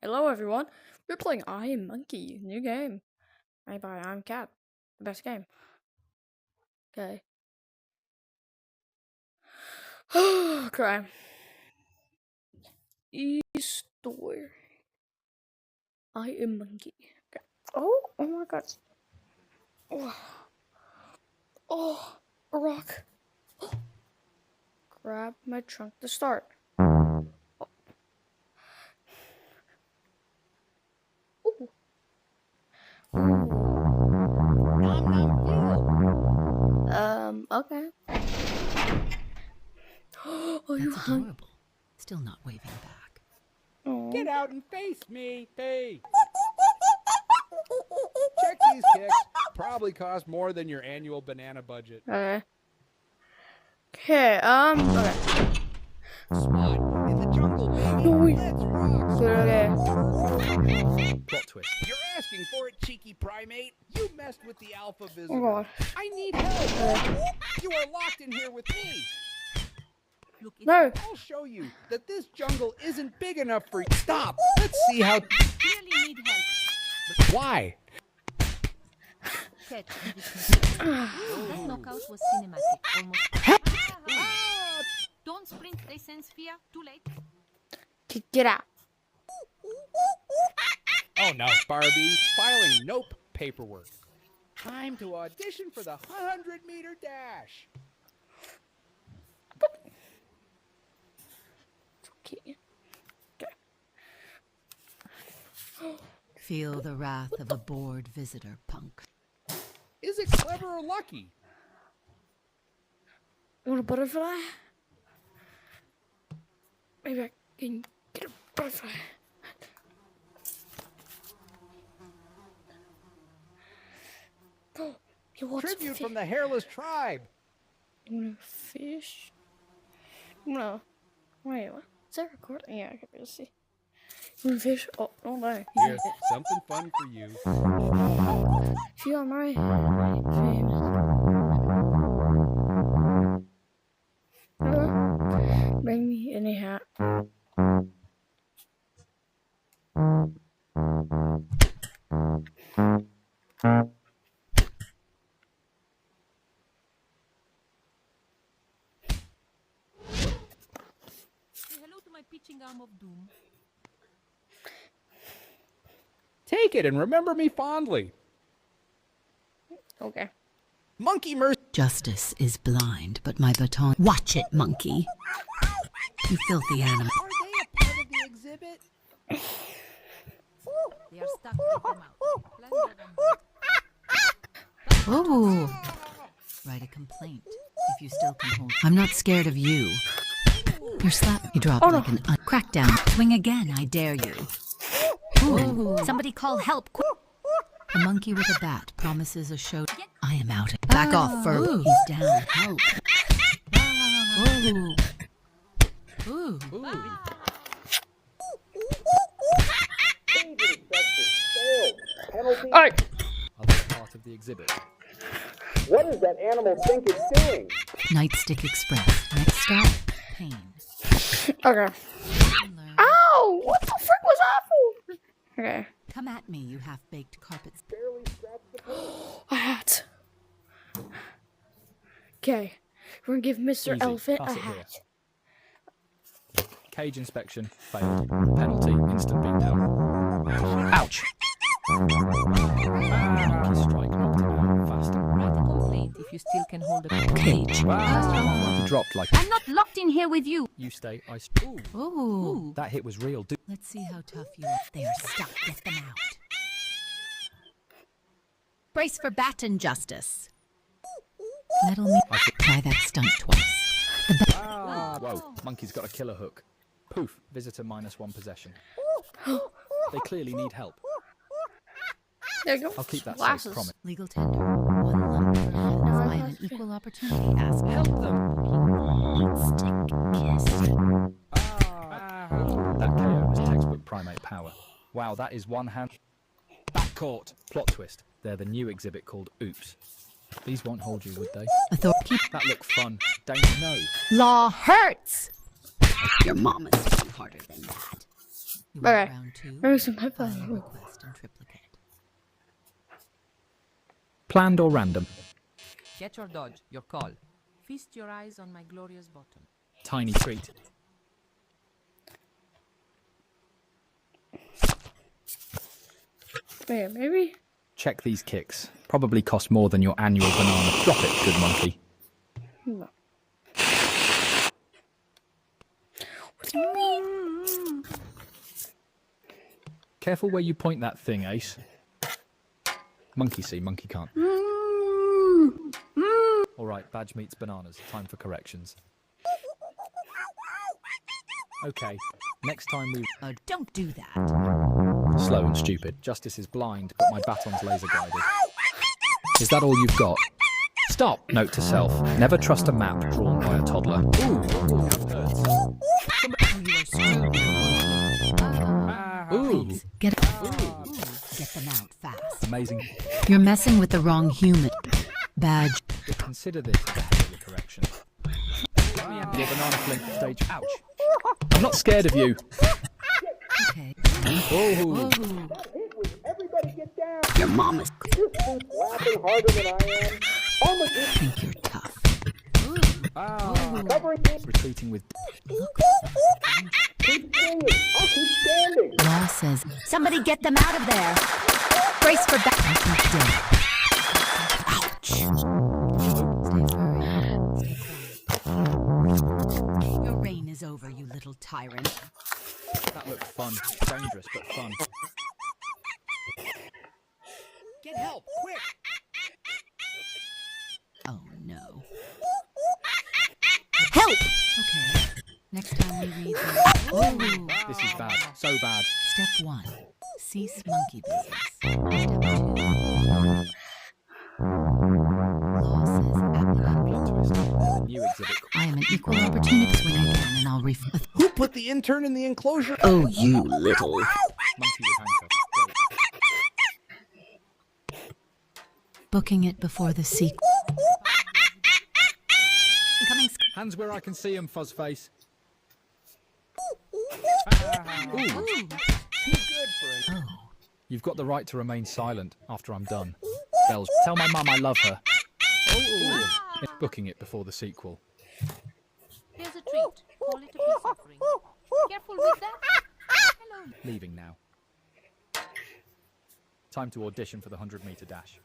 Hello everyone, we're playing I Am Monkey, new game. Made by I'm Cat, the best game. Okay. Crime. E-store. I Am Monkey. Okay. Oh my god. Oh, a rock. Grab my trunk to start. Oh. Ooh. Okay. Oh, you That's adorable. Still not waving back. Oh. Get out and face me, hey! Check these kicks. Probably cost more than your annual banana budget. Okay. Okay, okay. Smut in the jungle, baby. No, wait. Let's rock. Okay. Plot twist. You're asking for it, cheeky primate. You messed with the alpha visitor. Oh god. I need help. You are locked in here with me. Look, No. I'll show you that this jungle isn't big enough for you. Stop. Let's see how. clearly need help. Why? Catch. That knockout was cinematic. Almost. Don't sprint. They sense fear. Too late. Get out. Oh no, Barbie. Filing nope paperwork. Time to audition for the 100-meter dash. Okay. Feel the wrath of a bored visitor, punk. Is it clever or lucky? You want a butterfly? Maybe I can get a butterfly. Oh, he wants Tribute fish. from the hairless tribe. You want a fish? No. Wait, what? Is that recording? Yeah, I can really see. You want a fish? Oh, don't lie. Here's something fun for you. If you are my famous. Bring me any hat. Say hello to my pitching arm of doom. Take it and remember me fondly. Okay. Monkey mercy. Justice is blind, but my baton. Watch it, monkey. You filthy animal. Are they a part of the exhibit? They are stuck with them out. Oh. Write a complaint if you still can hold. I'm not scared of you. You're slap. He dropped Oh, no. like an crackdown. Swing again, I dare you. Ooh. Somebody call help. A monkey with a bat promises a show. I am out. Back off, fur. He's down. Help. Ooh. Ooh. Alright. Other part of the exhibit. What does that animal think it's doing? Nightstick Express. Next stop, pain. Okay. Learn. Ow! What the frick was that for? Okay. Come at me, you half-baked carpets. A hat. Okay. We're gonna give Mr. Easy. Elephant Pass a it here. hat. Cage inspection failed. Penalty, instant beatdown. Ouch! Monkey strike knocked him out faster. Write a complaint if you still can hold a cage. Wow! He dropped like I'm not locked in here with you. you stay. Ooh, Ooh. that hit was real. Let's see how tough you are. They are stuck. Get them out. Brace for baton justice. Metal me. Try that stunt twice. Whoa! Monkey's got a killer hook. Poof! Visitor -1 possession. They clearly need help. There you go. I'll keep that safe. Glasses. Promise. Legal tender. One lump for hands. I am an equal opportunity ask. Help them! Stick kiss. That KO was textbook primate power. Wow, that is one hand. Back court. Plot twist. They're the new exhibit called Oops. These won't hold you, would they? Authority. That looked fun. Don't know. Law hurts. Your mom is harder than that. You Okay. want round 2? Maybe some File a pepper. request in triplicate. Planned or random? Catch or dodge, your call. Feast your eyes on my glorious bottom. Tiny treat. Yeah, maybe. Check these kicks. Probably cost more than your annual banana. Drop it, good monkey. No. What do you mean? Careful where you point that thing, Ace. Monkey see, monkey can't. Alright, badge meets bananas. Time for corrections. Okay, next time we... Oh, don't do that. Slow and stupid. Justice is blind, but my baton's laser guided. Is that all you've got? Stop! Note to self. Never trust a map drawn by a toddler. Ooh, that hurts. Oh, you are so Ooh, Get them out fast. amazing. You're messing with the wrong human. Badge. Consider this a behavior correction. Get me out. Your banana flint stage. Ouch. I'm not scared of you. Okay. Oh, Everybody get down. Your mom is. This dude's laughing harder than I am. Almost Think you're tough. covering it. retreating with... Keep singing. I'll keep standing. Law says. Somebody get them out of there. Brace for back. Ouch. Stay furry. Your reign is over, you little tyrant. That looked fun. Dangerous, but fun. Get help, quick! Oh no. Help! Okay. Next time we read this. Oh. This is bad. So bad. Step 1. Cease monkey business. Step 2. Law says Plot twist. There's a new exhibit. I am an equal opportunity swing again, and I'll refund. Who put the intern in the enclosure? Oh, you little. Monkey with handcuffs. Great. Booking it before the sequel. Incoming. Hands where I can see 'em, Fuzzface. Ooh, Too good for an... Oh. you've got the right to remain silent after I'm done. Bells, tell my mum I love her. Booking it before the sequel. Here's a treat. Call it a peace offering. Careful with that. Hello. Leaving now. Time to audition for the 100-meter dash.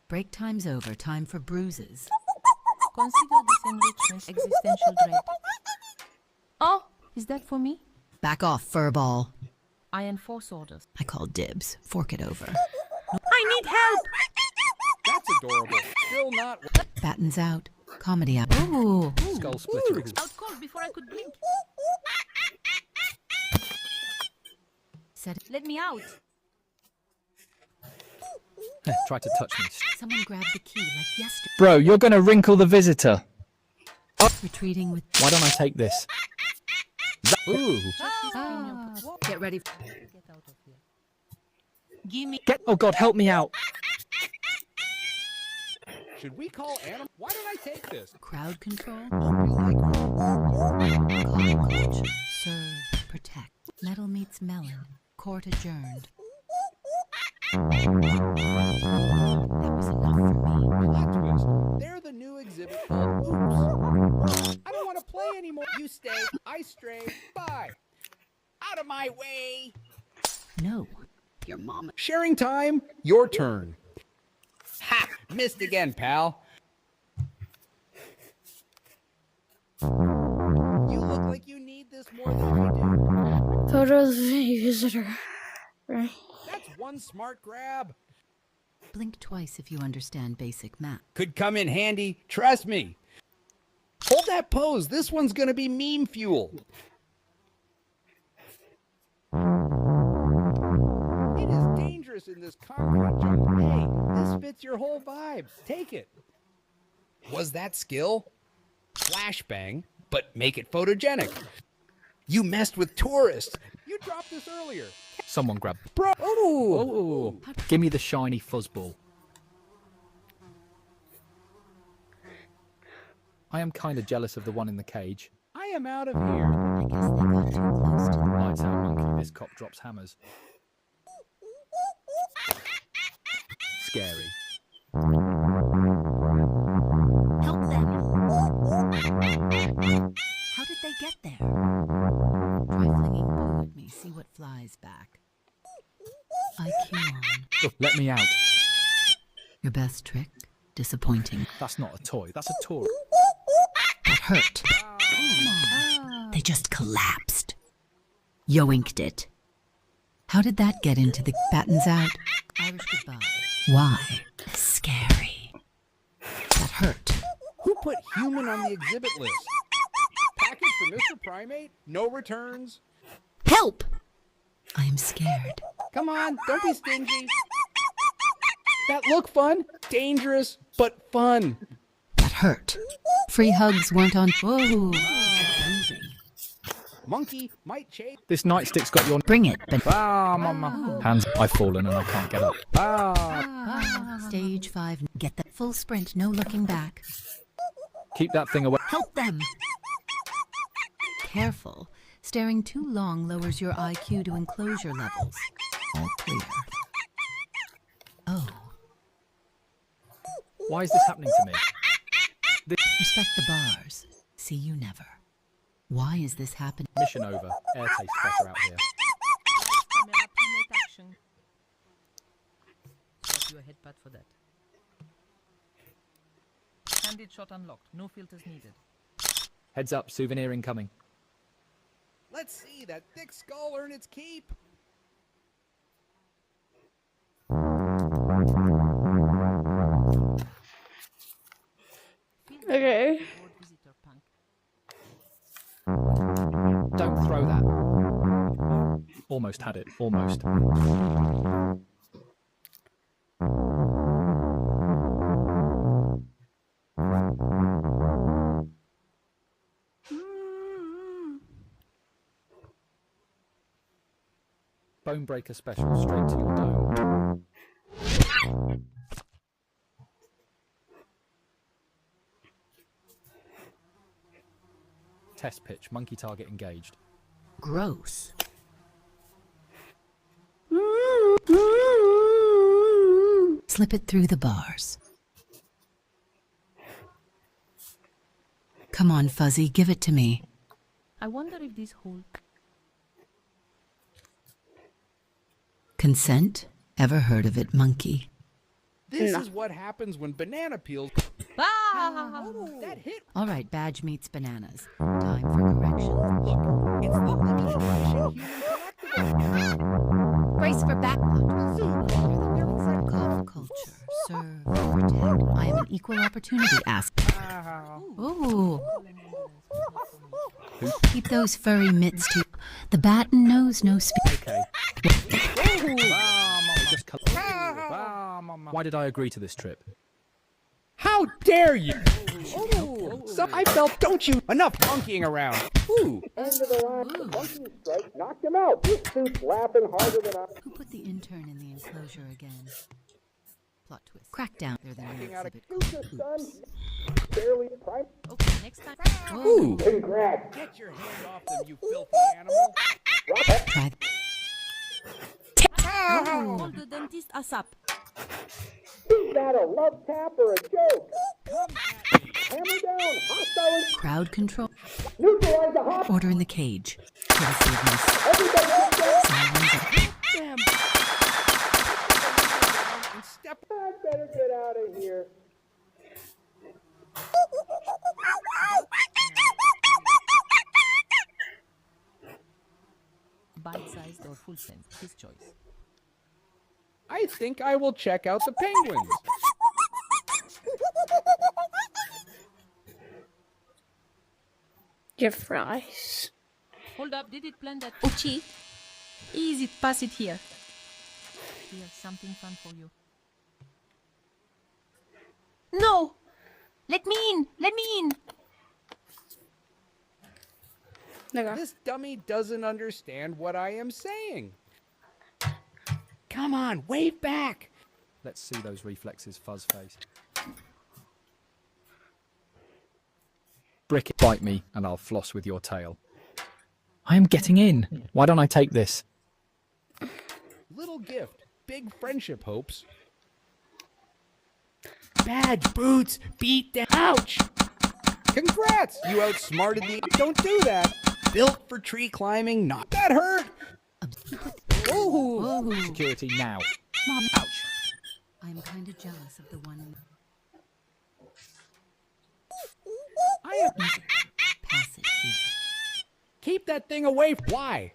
Break time's over. Time for bruises. Consider this enrichment existential dread. Oh, is that for me? Back off, furball. I enforce orders. I call dibs. Fork it over. I need help! That's adorable. Still not... Battens out. Comedy out. Ooh. Skull splitter. Out cold before I could blink. Said. Let me out. Try to touch me. Someone grabbed the key like yesterday. Bro, you're gonna wrinkle the visitor. Retreating with. Why don't I take this? Ooh. Get ready. Get out of here. Give me. Oh God, help me out. Should we call animal? Why don't I take this? Crowd control. Like Clock coach. Serve. Protect. Metal meets melon. Court adjourned. That was enough for me. plot twist. They're the new exhibit called Oops. I don't want to play anymore. You stay, I stray. Bye. Out of my way. No. Your mom. Sharing time. Your turn. Ha! Missed again, pal. You look like you need this more than I do. Photo of the visitor. Right. That's one smart grab. Blink twice if you understand basic math. Could come in handy. Trust me. Hold that pose. This one's gonna be meme fuel. It is dangerous in this concrete jungle. Hey, this fits your whole vibe. Take it. Was that skill? Flashbang, but make it photogenic. You messed with tourists. You dropped this earlier. Someone grab. Bro. Oh. Give me the shiny fuzzball. I am kind of jealous of the one in the cage. I am out of here. I guess they got too close to the Lights out, monkey. This cop drops hammers. Scary. Help them! How did they get there? Try flinging poo at me, see what flies back. IQ on. Let me out. Your best trick? Disappointing. That's not a toy. That's a toy. That hurt. Come on. They just collapsed. Yoinked it. How did that get into the battens out? Irish goodbye. Why? Scary. That hurt. Who put human on the exhibit list? Package for Mr. Primate? No returns? Help! I am scared. Come on, don't be stingy. That look fun? Dangerous, but fun. That hurt. Free hugs weren't on. Whoa. Monkey might chase. This nightstick's got your... Bring it, but. Ah, mama. Hands. I've fallen and I can't get up. Ah. Stage 5. Get that full sprint, no looking back. Keep that thing away. Help them! Careful. Staring too long lowers your IQ to enclosure levels. All clear. Oh. Why is this happening to me? Respect the bars. See you never. Why is this happening? Mission over. Air tastes better out here. Camera primate action. Got you a headpad for that. Candid shot unlocked. No filters needed. Heads up. Souvenir incoming. Let's see that thick skull earn its keep. Okay. Board visitor punk. Don't throw that. Almost had it. Almost. Bone breaker special straight to your dome. Test pitch. Monkey target engaged. Gross. Slip it through the bars. Come on, Fuzzy, give it to me. I wonder if this whole... Consent? Ever heard of it, monkey? This is what happens when banana peels. Ah! That hit. All right, badge meets bananas. Time for correction. Look, it's the limited edition human collectible. Brace for backlot. Call for culture. Serve, protect. I am an equal opportunity ask. Ooh. Keep those furry mitts to the baton knows no speak. Okay. Why did I agree to this trip? How dare you? So I felt, don't you? Enough monkeying around. Ooh. End of the line. The monkey strike knocked him out. This suit's laughing harder than I. Who put the intern in the enclosure again? Plot twist. Crackdown. They're the new Out of exhibit. Future son. Barely prime. Okay, next time. Ooh. Congrats. Get your hand off them, you filthy animal. Try. Hold the dentist ASAP. Is that a love tap or a joke? Hammer down. Hostile. Crowd control. Neutralize the hot. Order in the cage. Courtesy of my Everybody else down. sirens up. Damn. And step. I better get out of here. Bite-sized or full scent. His choice. I think I will check out the penguins. Your fries. Hold up, did it plan that? Uchi. Easy, pass it here. Here's something fun for you. No! Let me in! Let me in! Okay. This dummy doesn't understand what I am saying. Come on, wave back. Let's see those reflexes, Fuzzface. Brick it, bite me, and I'll floss with your tail. I am getting in. Why don't I take this? Little gift, big friendship hopes. Badge, boots, beat down. Ouch! Congrats! You outsmarted me. Don't do that. Built for tree climbing, not that hurt. Ooh. Security now. Mom, Ouch. I'm kind of jealous of the one. I am. Pass it here. Keep that thing away. Why?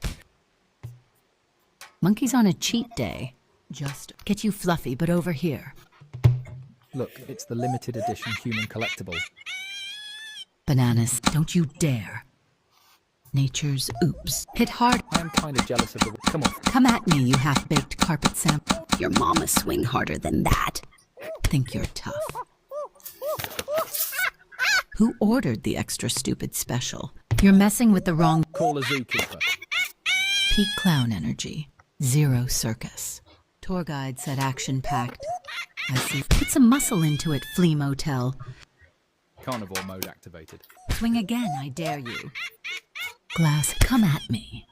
Monkey's on a cheat day. Just get you fluffy, but over here. Look, it's the limited edition human collectible. Bananas, don't you dare. Nature's oops. Hit hard. I am kind of jealous of the... Come on. Come at me, you half-baked carpet sample. Your mama swing harder than that. Think you're tough. Who ordered the extra stupid special? You're messing with the wrong... Call a zookeeper. Peak clown energy. Zero circus. Tour guide said action-packed. I see. Put some muscle into it, flea motel. Carnivore mode activated. Swing again, I dare you. Glass, come at me.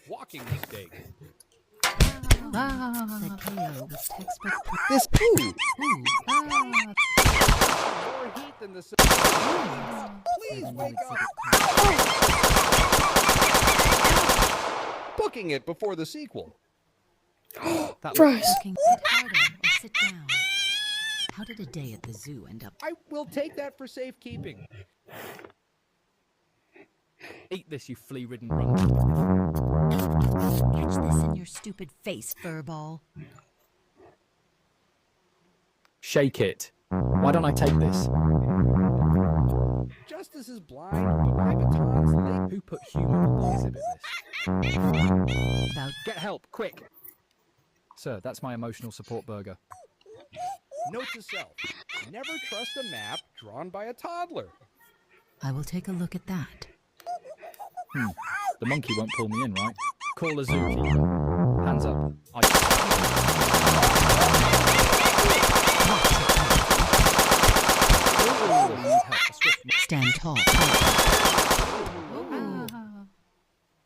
Walking mistake. Said KO was textbook. This poo. Ooh, More heat than the sun. Please wake up. Booking it before the sequel. That Fries. Looking, hit harder or sit down. How did a day at the zoo end up? I will take that for safekeeping. Eat this, you flea-ridden runt. Catch this in your stupid face, furball. Shake it. Why don't I take this? Justice is blind, but my batons, Who put human on the exhibit list? About Get help, quick! Sir, that's my emotional support burger. Note to self, never trust a map drawn by a toddler. I will take a look at that. The monkey won't pull me in, right? Call a zookeeper. Hands up. I need help. A swift... Stand tall.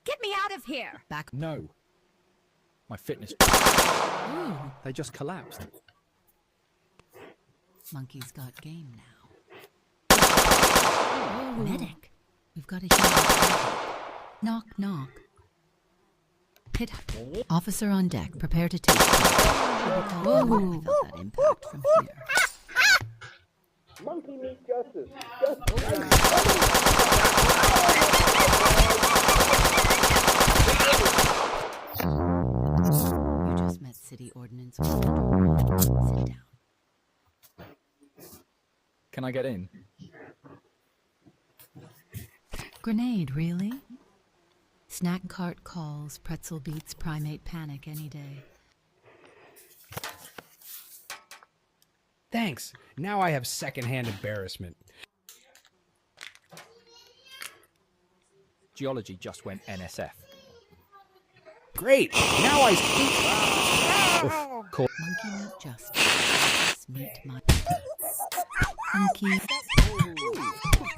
Get me out of here! Back. No. My fitness... They just collapsed. Monkey's got game now. Medic. We've got a human. Knock, knock. Hit. Officer on deck. Prepare to take. I felt that impact from here. Monkey meet justice. You just met City Ordnance. Sit down. Can I get in? Grenade, really? Snack cart calls, pretzel beats, primate panic any day. Thanks. Now I have secondhand embarrassment. Geology just went NSF. Great. Now I... Call... Monkey meet justice. Meet my... Monkey...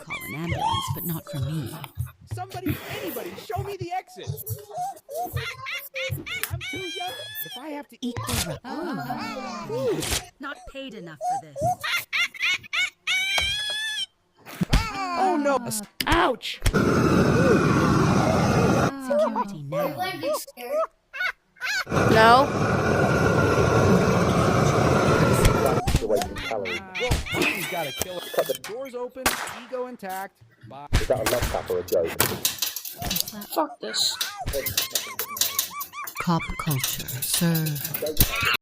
Call an ambulance, but not for me. Somebody, anybody, show me the exit. I'm too young. If I have to eat... Equal Not paid enough for this. Oh no! Ouch! Security now. No. Monkey's gotta kill it. The door's open, ego intact. Bye. Is that a love tap or a joke? Fuck this. Cop culture. Serve.